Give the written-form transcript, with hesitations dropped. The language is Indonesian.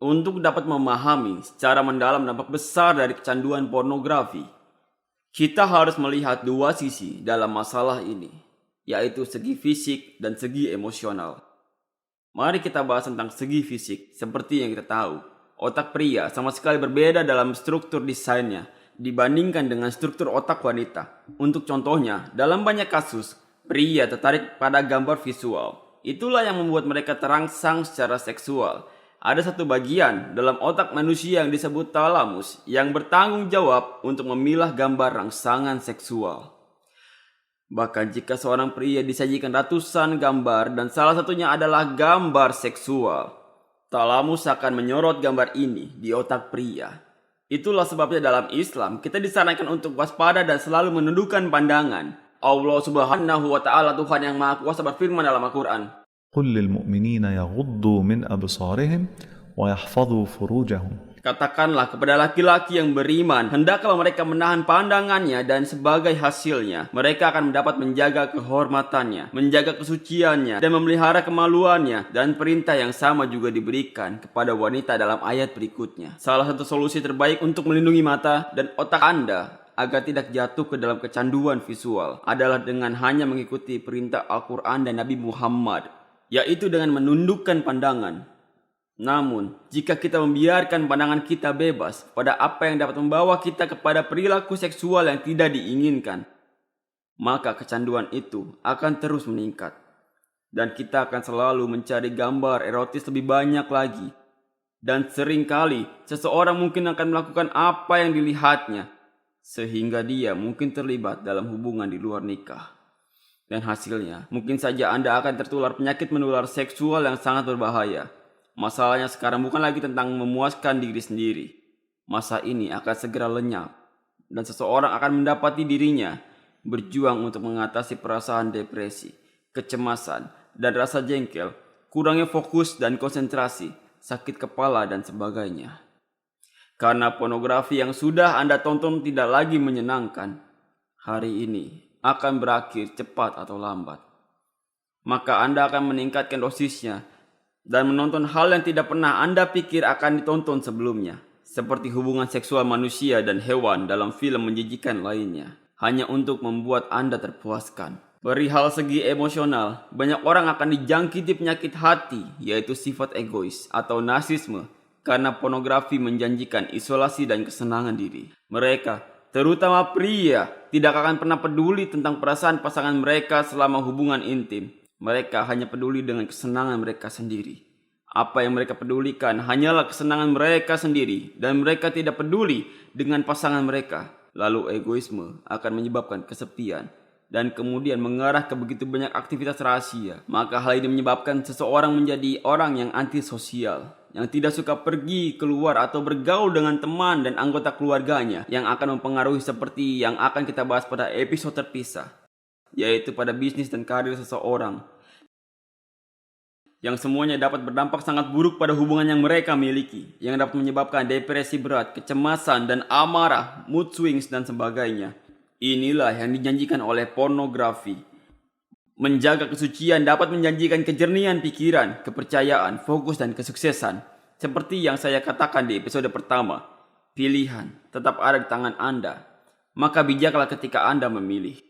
Untuk dapat memahami secara mendalam dampak besar dari kecanduan pornografi, kita harus melihat dua sisi dalam masalah ini, yaitu segi fisik dan segi emosional. Mari kita bahas tentang segi fisik. Seperti yang kita tahu, otak pria sama sekali berbeda dalam struktur desainnya dibandingkan dengan struktur otak wanita. Untuk contohnya, dalam banyak kasus, pria tertarik pada gambar visual. Itulah yang membuat mereka terangsang secara seksual. Ada satu bagian dalam otak manusia yang disebut talamus yang bertanggung jawab untuk memilah gambar rangsangan seksual. Bahkan jika seorang pria disajikan ratusan gambar dan salah satunya adalah gambar seksual, talamus akan menyorot gambar ini di otak pria. Itulah sebabnya dalam Islam kita disarankan untuk waspada dan selalu menundukkan pandangan. Allah Subhanahu wa Ta'ala, Tuhan yang Maha Kuasa, berfirman dalam Al-Quran, قل للمؤمنين يغضوا من أبصارهم ويحفظوا فروجهم. katakanlah kepada laki-laki yang beriman, hendaklah mereka menahan pandangannya dan sebagai hasilnya mereka akan mendapat menjaga kehormatannya, menjaga kesuciannya, dan memelihara kemaluannya. Dan perintah yang sama juga diberikan kepada wanita dalam ayat berikutnya. Salah satu solusi terbaik untuk melindungi mata dan otak Anda agar tidak jatuh ke dalam kecanduan visual adalah dengan hanya mengikuti perintah Al-Quran dan Nabi Muhammad, yaitu dengan menundukkan pandangan. Namun, jika kita membiarkan pandangan kita bebas pada apa yang dapat membawa kita kepada perilaku seksual yang tidak diinginkan, maka kecanduan itu akan terus meningkat. Dan kita akan selalu mencari gambar erotis lebih banyak lagi. Dan seringkali, seseorang mungkin akan melakukan apa yang dilihatnya, sehingga dia mungkin terlibat dalam hubungan di luar nikah. Dan hasilnya, mungkin saja Anda akan tertular penyakit menular seksual yang sangat berbahaya. Masalahnya sekarang bukan lagi tentang memuaskan diri sendiri. Masa ini akan segera lenyap. Dan seseorang akan mendapati dirinya berjuang untuk mengatasi perasaan depresi, kecemasan, dan rasa jengkel, kurangnya fokus dan konsentrasi, sakit kepala, dan sebagainya. Karena pornografi yang sudah Anda tonton tidak lagi menyenangkan, hari ini akan berakhir cepat atau lambat. Maka Anda akan meningkatkan dosisnya dan menonton hal yang tidak pernah Anda pikir akan ditonton sebelumnya, seperti hubungan seksual manusia dan hewan dalam film menjijikan lainnya, hanya untuk membuat Anda terpuaskan. Perihal segi emosional, banyak orang akan dijangkiti penyakit hati, yaitu sifat egois atau narsisme, karena pornografi menjanjikan isolasi dan kesenangan diri. Mereka, terutama pria, tidak akan pernah peduli tentang perasaan pasangan mereka selama hubungan intim. Mereka hanya peduli dengan kesenangan mereka sendiri. Apa yang mereka pedulikan hanyalah kesenangan mereka sendiri, dan mereka tidak peduli dengan pasangan mereka. Lalu egoisme akan menyebabkan kesepian dan kemudian mengarah ke begitu banyak aktivitas rahasia. Maka hal ini menyebabkan seseorang menjadi orang yang antisosial, yang tidak suka pergi keluar atau bergaul dengan teman dan anggota keluarganya, yang akan mempengaruhi seperti yang akan kita bahas pada episode terpisah, yaitu pada bisnis dan karir seseorang, yang semuanya dapat berdampak sangat buruk pada hubungan yang mereka miliki, yang dapat menyebabkan depresi berat, kecemasan dan amarah, mood swings, dan sebagainya. Inilah yang dijanjikan oleh pornografi. Menjaga kesucian dapat menjanjikan kejernihan pikiran, kepercayaan, fokus, dan kesuksesan. Seperti yang saya katakan di episode pertama, pilihan tetap ada di tangan Anda. Maka bijaklah ketika Anda memilih.